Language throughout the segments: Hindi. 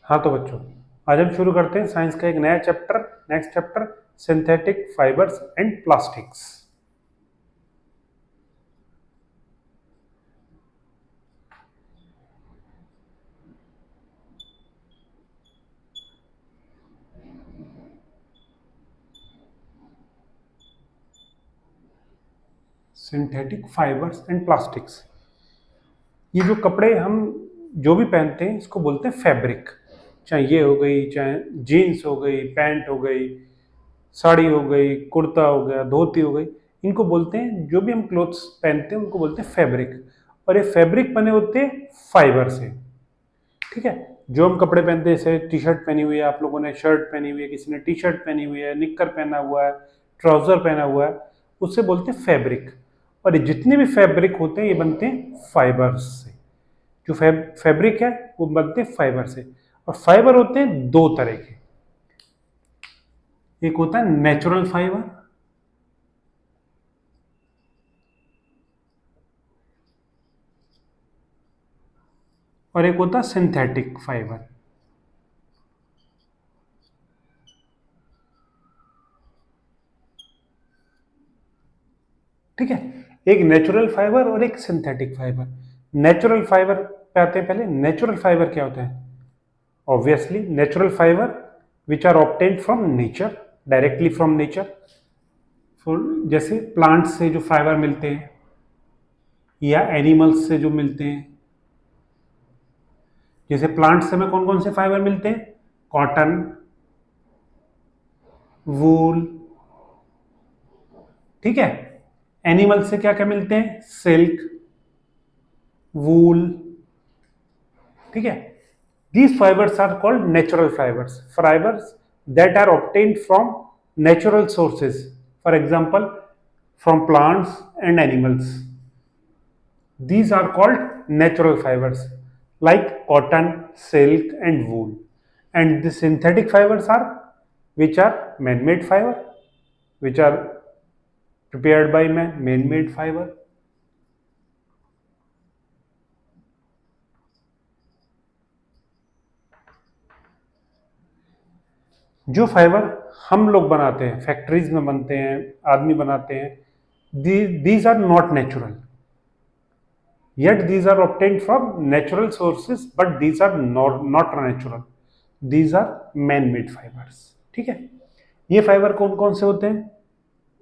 हाँ तो बच्चों, आज हम शुरू करते हैं साइंस का एक नया chapter. Next chapter, synthetic fibres and plastics. Synthetic fibres and plastics, ये जो कपड़े हम जो भी पहनते हैं इसको बोलते हैं फैब्रिक। चाहे ये हो गई, चाहे जीन्स हो गई, पैंट हो गई, साड़ी हो गई, कुर्ता हो गया, धोती हो गई, इनको बोलते हैं, जो भी हम क्लोथ्स पहनते हैं उनको बोलते हैं फैब्रिक। और ये फैब्रिक बने होते हैं फाइबर से। ठीक है, जो हम कपड़े पहनते हैं, जैसे टी शर्ट पहनी हुई है, आप लोगों ने शर्ट पहनी हुई है, किसी ने टी शर्ट पहनी हुई है, निक्कर पहना हुआ है, ट्राउजर पहना हुआ है, उससे बोलते हैं फैब्रिक। और ये जितने भी फैब्रिक होते हैं ये बनते हैं फाइबर्स से। जो फैब्रिक है वो बनते हैं फाइबर से। और फाइबर होते हैं दो तरह के, एक होता है नेचुरल फाइबर, और एक होता है सिंथेटिक फाइबर। ठीक है, एक नेचुरल फाइबर और एक सिंथेटिक फाइबर। नेचुरल फाइबर पे आते हैं। पहले नेचुरल फाइबर क्या होता है? Obviously natural fibre which are obtained from nature, directly from nature. जैसे प्लांट्स से जो फाइबर मिलते हैं या एनिमल्स से जो मिलते हैं। जैसे प्लांट्स से हमें कौन कौन से फाइबर मिलते हैं? कॉटन, वूल। ठीक है, एनिमल से क्या क्या मिलते हैं? सिल्क, वूल। ठीक है, these fibers are called natural fibers that are obtained from natural sources, for example from plants and animals. These are called natural fibers like cotton, silk and wool. And the synthetic fibers are, which are man-made fiber, which are prepared by man-made fiber. जो फाइबर हम लोग बनाते हैं, फैक्ट्रीज में बनते हैं, आदमी बनाते हैं, these are not natural, yet these are obtained from natural sources, but these are not natural, these are man made fibers. ठीक है, ये फाइबर कौन कौन से होते हैं?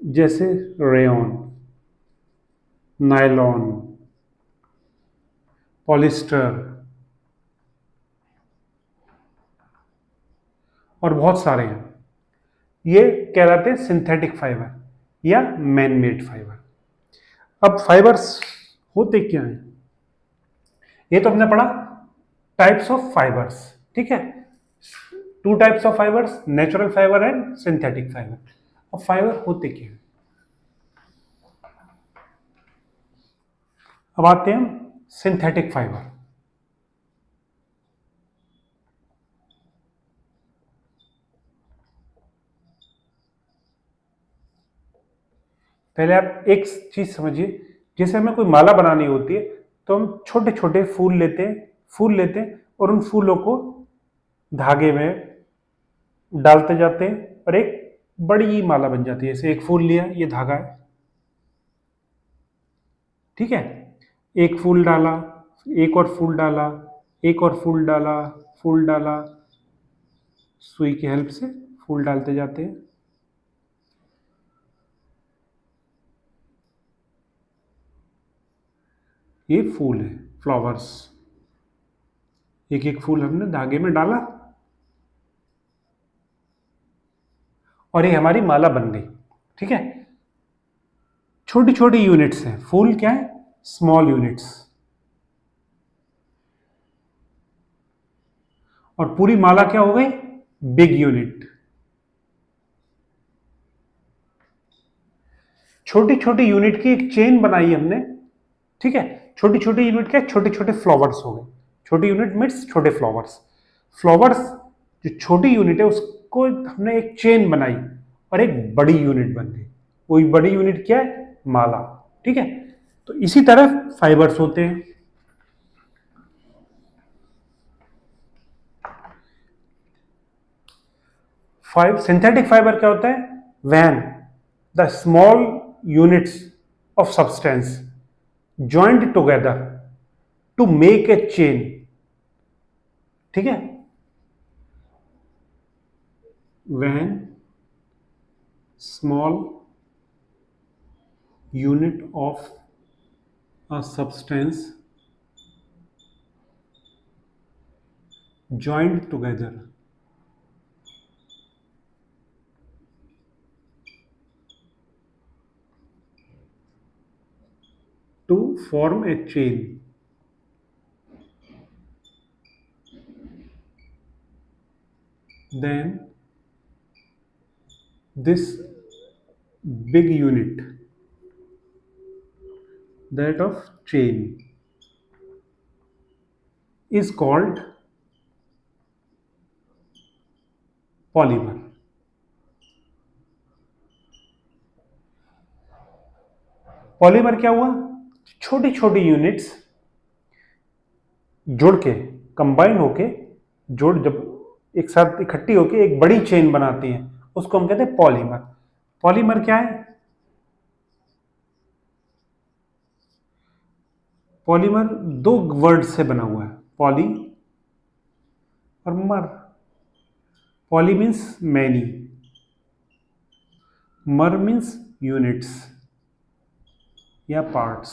जैसे रेयन, नायलॉन, पॉलिस्टर और बहुत सारे हैं। ये कहलाते हैं सिंथेटिक फाइबर या मैन मेड फाइबर। अब फाइबर्स होते क्या हैं? ये तो हमने पढ़ा टाइप्स ऑफ फाइबर्स। ठीक है, two types of fibres, natural fibre and synthetic fibre. अब फाइबर होते क्या हैं? अब आते हैं सिंथेटिक फाइबर। पहले आप एक चीज समझिए, जैसे हमें कोई माला बनानी होती है तो हम छोटे छोटे फूल लेते हैं और उन फूलों को धागे में डालते जाते हैं और एक बड़ी माला बन जाती है। जैसे एक फूल लिया, ये धागा है। ठीक है, एक फूल डाला, एक और फूल डाला, एक और फूल डाला, फूल डाला, सुई की हेल्प से फूल डालते जाते हैं। ये फूल है, फ्लावर्स। एक एक फूल हमने धागे में डाला और ये हमारी माला बन गई। ठीक है, छोटी छोटी यूनिट्स हैं। फूल क्या है? Small units. और पूरी माला क्या हो गई? Big unit. छोटी छोटी यूनिट की एक चेन बनाई हमने। ठीक है, छोटी छोटी यूनिट क्या? छोटे छोटे फ्लावर्स हो गए। छोटी यूनिट मीन्स छोटे फ्लावर्स। फ्लावर्स जो छोटी यूनिट है उसको हमने एक चेन बनाई और एक बड़ी यूनिट बन गई। वही बड़ी यूनिट क्या है? माला। ठीक है, तो इसी तरह फाइबर्स होते हैं। सिंथेटिक फाइबर क्या होता है? When the small units of substance joint together to make a chain. ठीक है, when small unit of a substance joined together to form a chain, then this big unit, that of chain, is called polymer। Polymer क्या हुआ? छोटी छोटी यूनिट्स जुड़ के, कंबाइन होके, जोड़ जब एक साथ इकट्ठी होके एक बड़ी चेन बनाती हैं, उसको हम कहते हैं पॉलीमर। पॉलीमर क्या है? पॉलीमर दो वर्ड से बना हुआ है, पॉली और मर। पॉली मीन्स मैनी, मर मीन्स यूनिट्स या पार्ट्स।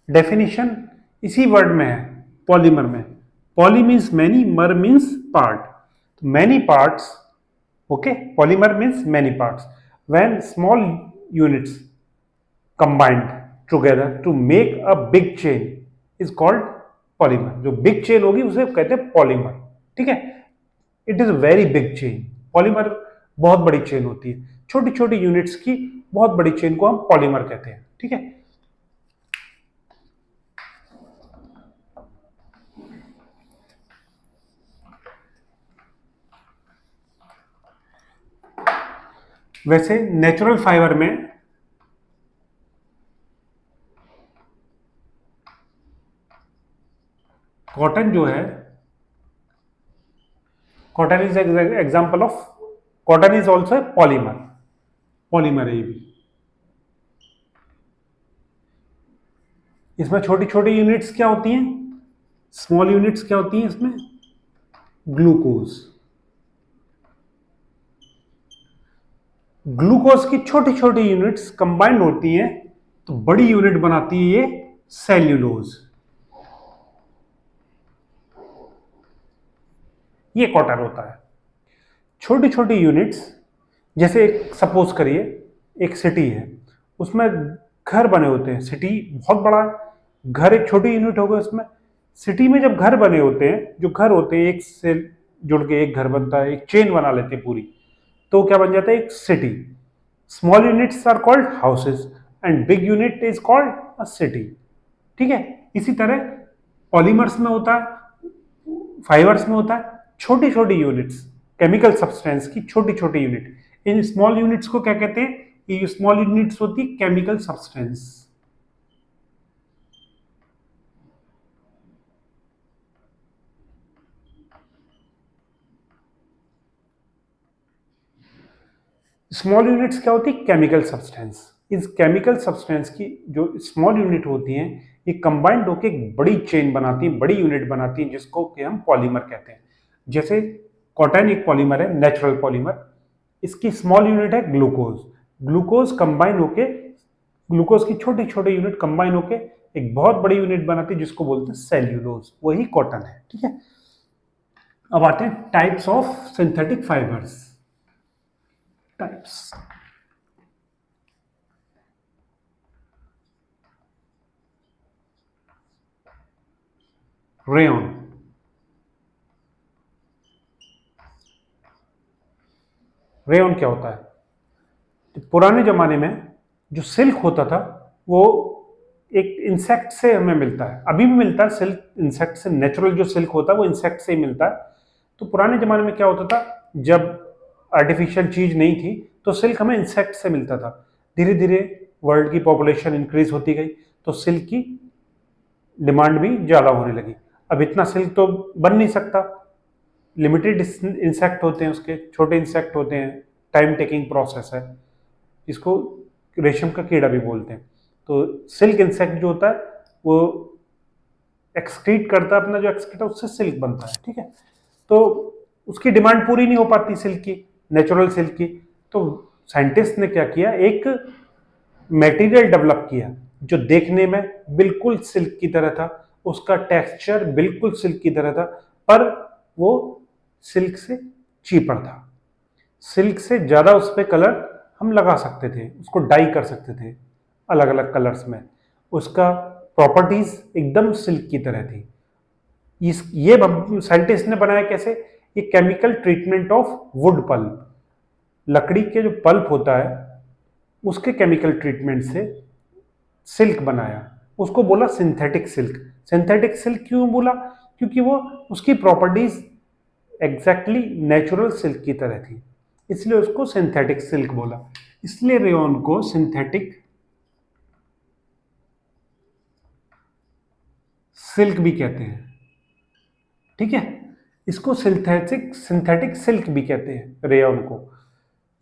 डेफिनेशन इसी वर्ड में है, पॉलीमर में। पॉली मीन्स मैनी, मर means part. Many parts, okay, polymer means many parts. When small units combined together to make a big chain is called polymer। जो बिग चेन होगी उसे कहते हैं पॉलीमर। ठीक है, it is very big chain. Polymer बहुत बड़ी चेन होती है, छोटी छोटी यूनिट्स की बहुत बड़ी चेन को हम पॉलीमर कहते हैं। ठीक है, वैसे नेचुरल फाइबर में कॉटन जो है, cotton is example of, cotton is also a polymer. Polymer है ये भी। इसमें छोटी छोटी यूनिट्स क्या होती हैं? स्मॉल यूनिट्स क्या होती हैं इसमें? ग्लूकोज। ग्लूकोज की छोटी छोटी यूनिट्स कंबाइंड होती हैं तो बड़ी यूनिट बनाती है ये सेल्यूलोज। ये कॉटन होता है। छोटी छोटी यूनिट्स, जैसे एक सपोज करिए एक सिटी है, उसमें घर बने होते हैं। सिटी बहुत बड़ा है, घर एक छोटी यूनिट होगा उसमें। सिटी में जब घर बने होते हैं, जो घर होते हैं एक से जुड़ के एक घर बनता है, एक चेन बना लेते हैं पूरी, तो क्या बन जाता है? एक city. Small units are called houses and big unit is called a city. ठीक है, इसी तरह पॉलीमर्स में होता है, फाइबर्स में होता है छोटी छोटी यूनिट्स, केमिकल सब्सटेंस की छोटी छोटी यूनिट। इन स्मॉल यूनिट्स को क्या कहते हैं? ये स्मॉल यूनिट्स होती है केमिकल सब्सटेंस। स्मॉल यूनिट्स क्या होती है? Chemical substance. इस केमिकल सब्सटेंस की जो स्मॉल यूनिट होती हैं, ये कंबाइंड होकर एक बड़ी चेन बनाती है, बड़ी यूनिट बनाती है, जिसको कि हम पॉलीमर कहते हैं। जैसे कॉटन एक पॉलीमर है, नेचुरल पॉलीमर। इसकी स्मॉल यूनिट है ग्लूकोज। ग्लूकोज कंबाइन होके, ग्लूकोज की छोटी छोटी यूनिट कंबाइन होके एक बहुत बड़ी यूनिट बनाती है, जिसको बोलते हैं सेल्यूलोज। वही कॉटन है। ठीक है, अब आते हैं types of synthetic fibres. Types, rayon. Rayon क्या होता है? तो पुराने जमाने में जो सिल्क होता था वो एक इंसेक्ट से हमें मिलता है, अभी भी मिलता है। सिल्क इंसेक्ट से, नेचुरल जो सिल्क होता है वो इंसेक्ट से ही मिलता है। तो पुराने जमाने में क्या होता था, जब आर्टिफिशियल चीज नहीं थी तो सिल्क हमें इंसेक्ट से मिलता था। धीरे धीरे वर्ल्ड की पॉपुलेशन इंक्रीज होती गई तो सिल्क की डिमांड भी ज़्यादा होने लगी। अब इतना सिल्क तो बन नहीं सकता, लिमिटेड इंसेक्ट होते हैं, उसके छोटे इंसेक्ट होते हैं, टाइम टेकिंग प्रोसेस है, इसको रेशम का कीड़ा भी बोलते हैं। तो सिल्क इंसेक्ट जो होता है वो एक्सक्रीट करता है, अपना जो एक्सक्रीट है उससे सिल्क बनता है, ठीक है। तो उसकी डिमांड पूरी नहीं हो पाती सिल्क की, नेचुरल सिल्क की। तो साइंटिस्ट ने क्या किया, एक मटेरियल डेवलप किया जो देखने में बिल्कुल सिल्क की तरह था, उसका टेक्सचर बिल्कुल सिल्क की तरह था, पर वो सिल्क से चीपर था। सिल्क से ज्यादा उस पर कलर हम लगा सकते थे, उसको डाई कर सकते थे अलग अलग कलर्स में, उसका प्रॉपर्टीज एकदम सिल्क की तरह थी। ये साइंटिस्ट ने बनाया कैसे, ये chemical treatment of wood pulp, लकड़ी के जो पल्प होता है उसके केमिकल ट्रीटमेंट से सिल्क बनाया, उसको बोला सिंथेटिक सिल्क। सिंथेटिक सिल्क क्यों बोला, क्योंकि वो उसकी प्रॉपर्टीज एग्जैक्टली नेचुरल सिल्क की तरह थी, इसलिए उसको सिंथेटिक सिल्क बोला। इसलिए रेयॉन को सिंथेटिक सिल्क भी कहते हैं, ठीक है। इसको सिंथेटिक सिंथेटिक सिल्क भी कहते हैं रेयॉन को।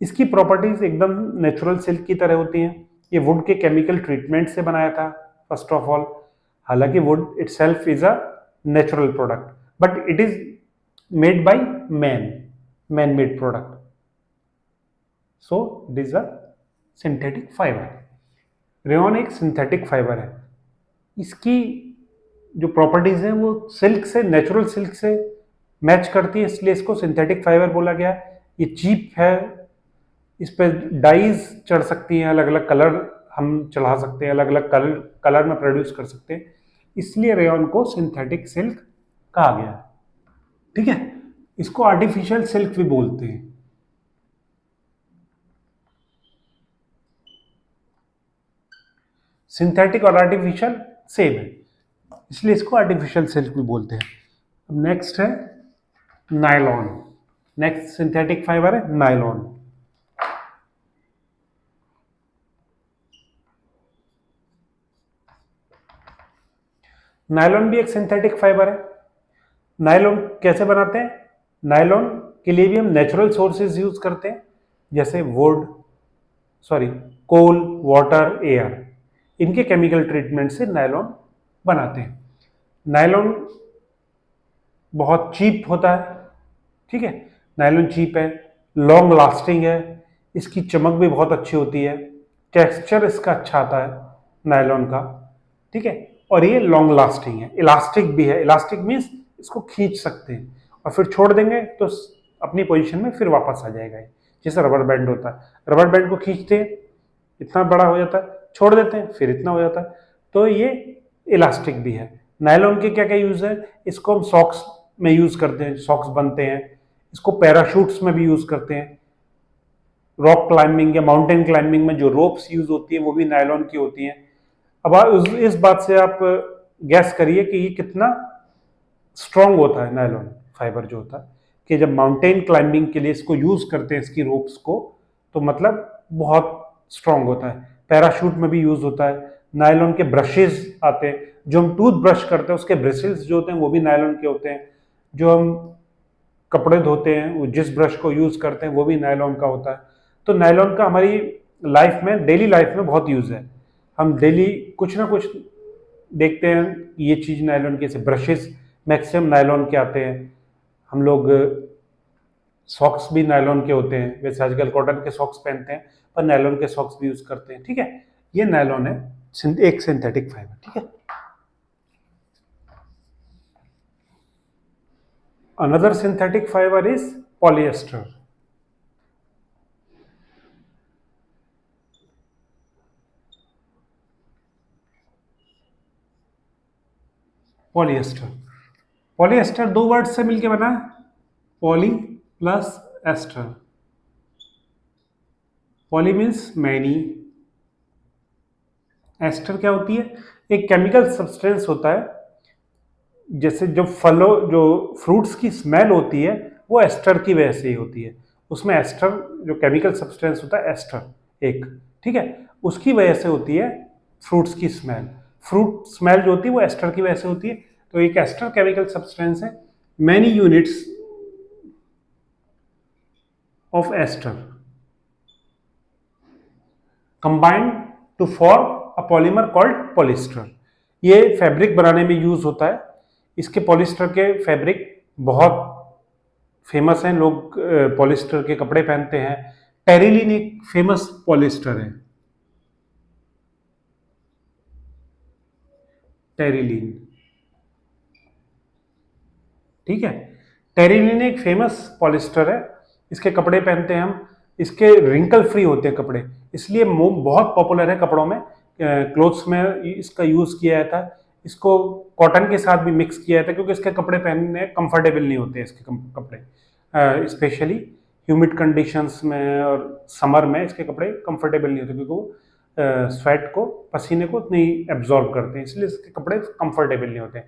इसकी प्रॉपर्टीज एकदम नेचुरल सिल्क की तरह होती हैं। ये वुड के केमिकल ट्रीटमेंट से बनाया था फर्स्ट ऑफ ऑल, हालांकि would itself is a natural product, but it is made by man made product, so it is a synthetic fibre. Rayon एक सिंथेटिक फाइबर है, इसकी जो प्रॉपर्टीज हैं वो सिल्क से, नेचुरल सिल्क से मैच करती है, इसलिए इसको सिंथेटिक फाइबर बोला गया। ये चीप है, इस पर डाइज चढ़ सकती हैं, अलग अलग कलर हम चढ़ा सकते हैं, अलग अलग कलर में प्रोड्यूस कर सकते हैं, इसलिए रेयॉन को सिंथेटिक सिल्क कहा गया, ठीक है। इसको आर्टिफिशियल सिल्क भी बोलते हैं। सिंथेटिक और आर्टिफिशियल सेम है, इसलिए इसको आर्टिफिशियल सिल्क भी बोलते हैं। अब नेक्स्ट है नायलॉन। नेक्स्ट सिंथेटिक फाइबर है नायलॉन। नायलॉन भी एक सिंथेटिक फाइबर है। नायलॉन कैसे बनाते हैं, नायलॉन के लिए भी हम नेचुरल सोर्सेज यूज करते हैं, जैसे wood, sorry coal, water, air, इनके केमिकल ट्रीटमेंट से नायलॉन बनाते हैं। नायलॉन बहुत चीप होता है, ठीक है, नायलॉन चीप है, लॉन्ग लास्टिंग है, इसकी चमक भी बहुत अच्छी होती है, टेक्सचर इसका अच्छा आता है नायलॉन का, ठीक है, और ये लॉन्ग लास्टिंग है, इलास्टिक भी है। इलास्टिक मीन्स इसको खींच सकते हैं और फिर छोड़ देंगे तो अपनी पोजीशन में फिर वापस आ जाएगा, जैसे रबर बैंड होता है, रबर बैंड को खींचते हैं इतना बड़ा हो जाता है, छोड़ देते हैं फिर इतना हो जाता है, तो ये इलास्टिक भी है। नायलॉन के क्या क्या यूज है, इसको हम सॉक्स में यूज करते हैं, सॉक्स बनते हैं, इसको पैराशूट्स में भी यूज करते हैं, रॉक क्लाइंबिंग या माउंटेन क्लाइंबिंग में जो रोप्स यूज होती है वो भी नायलॉन की होती हैं। अब इस बात से आप गैस करिए कि ये कितना स्ट्रांग होता है नायलॉन फाइबर जो होता है, कि जब माउंटेन क्लाइंबिंग के लिए इसको यूज करते हैं इसकी रोप्स को, तो मतलब बहुत स्ट्रांग होता है। पैराशूट में भी यूज होता है। नायलॉन के ब्रशेज आते हैं, जो हम टूथ ब्रश करते हैं उसके ब्रिसल्स जो होते हैं वो भी नायलॉन के होते हैं। जो हम कपड़े धोते हैं वो जिस ब्रश को यूज करते हैं वो भी नायलॉन का होता है। तो नायलॉन का हमारी लाइफ में, डेली लाइफ में बहुत यूज है। हम डेली कुछ ना कुछ देखते हैं ये चीज नायलॉन की, जैसे ब्रशेस मैक्सिमम नायलॉन के आते हैं, हम लोग सॉक्स भी नायलॉन के होते हैं, वैसे आजकल कॉटन के सॉक्स पहनते हैं पर नायलॉन के सॉक्स भी यूज करते हैं, ठीक है। ये नायलॉन है, एक सिंथेटिक फाइबर, ठीक है। Another synthetic fibre is polyester. Polyester, polyester दो वर्ड से मिलकर बना है, poly plus ester. Poly means many, ester क्या होती है, एक केमिकल सब्सटेंस होता है, जैसे जो फलों, जो फ्रूट्स की स्मेल होती है वो एस्टर की वजह से ही होती है, उसमें एस्टर जो केमिकल सब्सटेंस होता है एस्टर एक, ठीक है, उसकी वजह से होती है फ्रूट्स की स्मेल। फ्रूट स्मेल जो होती है वो एस्टर की वजह से होती है। तो एक एस्टर केमिकल सब्सटेंस है, many units of ester combined to form a polymer called polyester. ये फैब्रिक बनाने में यूज होता है। इसके पॉलिस्टर के फैब्रिक बहुत फेमस हैं, लोग पॉलिस्टर के कपड़े पहनते हैं। टेरिलिन एक फेमस पॉलिस्टर है, टेरिलिन, ठीक है। टेरिलिन एक फेमस पॉलिस्टर है, इसके कपड़े पहनते हैं हम। इसके रिंकल फ्री होते हैं कपड़े, इसलिए बहुत पॉपुलर है कपड़ों में, क्लोथ्स में इसका यूज किया जाता है। इसको कॉटन के साथ भी मिक्स किया जाता है क्योंकि इसके कपड़े पहनने कंफर्टेबल नहीं होते इसके कपड़े, स्पेशली ह्यूमिड कंडीशंस में और समर में इसके कपड़े कंफर्टेबल नहीं होते क्योंकि वो स्वेट को, पसीने को नहीं एब्जॉर्ब करते हैं, इसलिए इसके कपड़े कंफर्टेबल नहीं होते।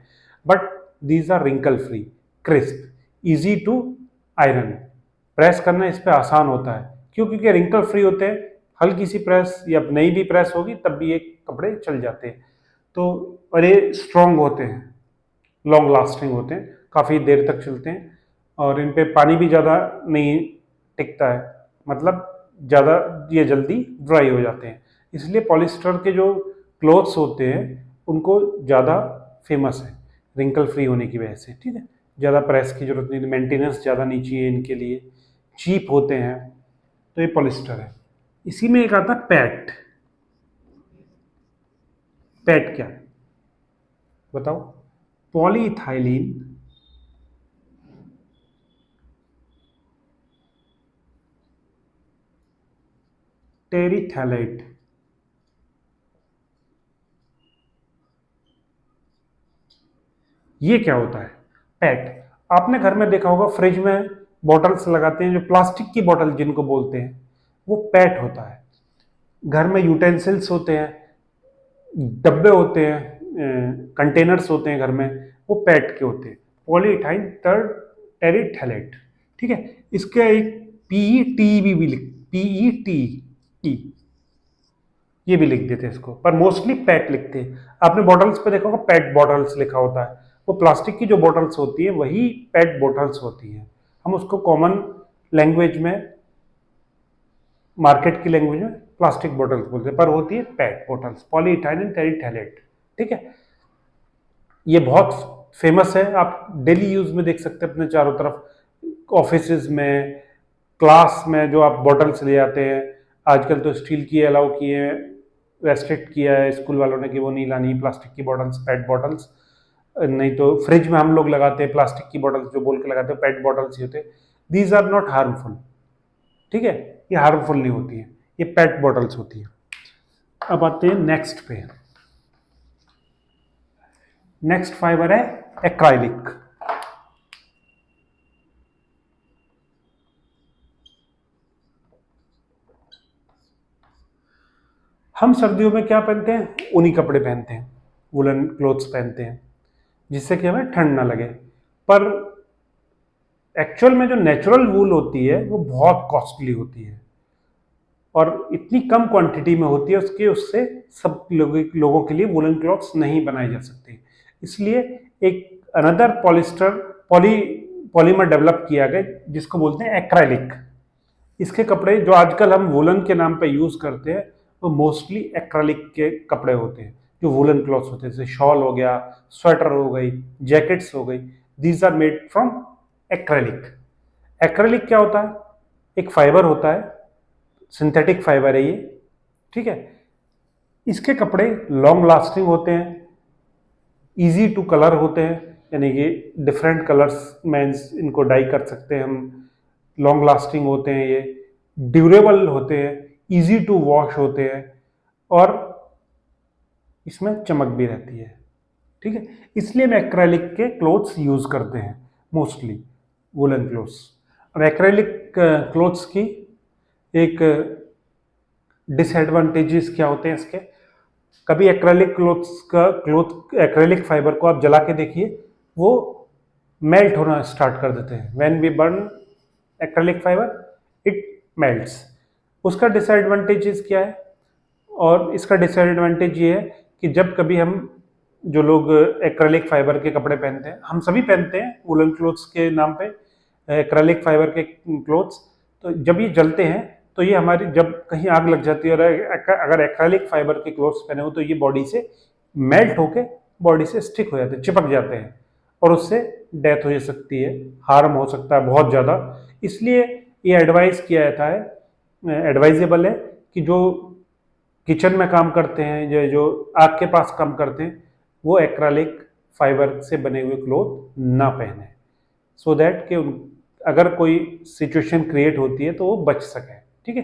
But these are wrinkle free, crisp, easy to iron. Press करना इस पे आसान होता है क्यों? क्योंकि रिंकल फ्री होते हैं। हल्की सी प्रेस या नई भी प्रेस होगी तब भी ये कपड़े चल जाते हैं। तो और ये स्ट्रॉन्ग होते हैं, लॉन्ग लास्टिंग होते हैं, काफ़ी देर तक चलते हैं और इन पे पानी भी ज़्यादा नहीं टिकता है, मतलब ज़्यादा ये जल्दी ड्राई हो जाते हैं। इसलिए पॉलिस्टर के जो क्लोथ्स होते हैं उनको ज़्यादा फेमस है रिंकल फ्री होने की वजह से, ठीक है। ज़्यादा प्रेस की जरूरत नहीं, मेंटेनेंस ज़्यादा नहीं चाहिए इनके लिए, चीप होते हैं, तो ये पॉलिस्टर है। इसी में एक आता है पैट। पैट क्या है बताओ? पॉलीइथाइलिन टेरिथैलेट। ये क्या होता है? पैट। आपने घर में देखा होगा फ्रिज में बॉटल्स लगाते हैं, जो प्लास्टिक की बॉटल जिनको बोलते हैं, वो पैट होता है। घर में यूटेंसिल्स होते हैं, डब्बे होते हैं, कंटेनर्स होते हैं घर में, वो पैट के होते हैं, पॉलीइथाइल टेरिथैलेट, ठीक है। इसका एक पीईटी भी लिख, पीईटी ये भी लिख देते हैं इसको, पर मोस्टली पैट लिखते हैं। आपने बॉटल्स पे देखा होगा पैट बॉटल्स लिखा होता है, वो प्लास्टिक की जो बॉटल्स होती है वही पैट बॉटल्स होती हैं। हम उसको कॉमन लैंग्वेज में, मार्केट की लैंग्वेज में प्लास्टिक बॉटल्स बोलते हैं, पर होती है पैट बॉटल्स, पॉलीइथाइलिन टेरिथैलेट, ठीक है। ये बहुत फेमस है, आप डेली यूज में देख सकते हैं अपने चारों तरफ, ऑफिस में, क्लास में जो आप बॉटल्स ले जाते हैं। आजकल तो स्टील की अलाउ किए हैं, रेस्ट्रिक्ट किया है स्कूल वालों ने कि वो नहीं लानी प्लास्टिक की बॉटल्स, पैट बॉटल्स। नहीं तो फ्रिज में हम लोग लगाते हैं प्लास्टिक की बॉटल्स, जो बोल के लगाते हैं पैट बॉटल्स ही होते हैं। दीज आर नॉट हार्मफुल, ठीक है, ये हार्मफुल नहीं होती है, ये पैट बॉटल्स होती है। अब आते हैं नेक्स्ट पे। नेक्स्ट फाइबर है एक्राइलिक। हम सर्दियों में क्या पहनते हैं? ऊनी कपड़े पहनते हैं, वुलन क्लोथ्स पहनते हैं, जिससे कि हमें ठंड ना लगे। पर एक्चुअल में जो नेचुरल वूल होती है वो बहुत कॉस्टली होती है और इतनी कम क्वांटिटी में होती है उससे सब लोगों के लिए वुलन क्लॉथ्स नहीं बनाए जा सकते। इसलिए एक अनदर पॉलीमर डेवलप किया गया जिसको बोलते हैं एक्राइलिक। इसके कपड़े जो आजकल हम वुलन के नाम पे यूज करते हैं वो मोस्टली एक्राइलिक के कपड़े होते हैं, जो वुलन क्लॉथ्स होते हैं, जैसे शॉल हो गया, स्वेटर हो गई, जैकेट्स हो गई, these are made from acrylic. Acrylic क्या होता है? एक फाइबर होता है, सिंथेटिक फाइबर है ये, ठीक है। इसके कपड़े लॉन्ग लास्टिंग होते हैं, इजी टू कलर होते हैं, यानी कि डिफरेंट कलर्स में इनको डाई कर सकते हैं हम, लॉन्ग लास्टिंग होते हैं, ये ड्यूरेबल होते हैं, इजी टू वॉश होते हैं और इसमें चमक भी रहती है, ठीक है। इसलिए हम एक्रेलिक के क्लोथ्स यूज करते हैं मोस्टली, वुलन क्लोथ्स। अब एक्रेलिक क्लोथ्स की एक डिसएडवांटेजेस क्या होते हैं इसके? कभी एक्रेलिक एक्रेलिक फाइबर को आप जला के देखिए, वो मेल्ट होना स्टार्ट कर देते हैं। When we burn acrylic fibre it melts. उसका डिसएडवांटेजेस क्या है? और इसका डिसएडवांटेज ये है कि जब कभी हम, जो लोग एक्रेलिक फाइबर के कपड़े पहनते हैं, हम सभी पहनते हैं वुलन क्लोथ्स के नाम पे एक्रेलिक फाइबर के क्लोथ्स, तो जब ये जलते हैं तो ये हमारी जब कहीं आग लग जाती है और अगर एक्रेलिक फाइबर के क्लोथ्स पहने हो तो ये बॉडी से मेल्ट होके बॉडी से स्टिक हो जाते हैं, चिपक जाते हैं और उससे डेथ हो सकती है, हार्म हो सकता है बहुत ज़्यादा। इसलिए ये एडवाइस किया जाता है, एडवाइजेबल है कि जो किचन में काम करते हैं, जो आग के पास काम करते हैं, वो एक्रेलिक फाइबर से बने हुए क्लोथ ना पहने, सो दैट कि अगर कोई सिचुएशन क्रिएट होती है तो वो बच सके। ठीक है।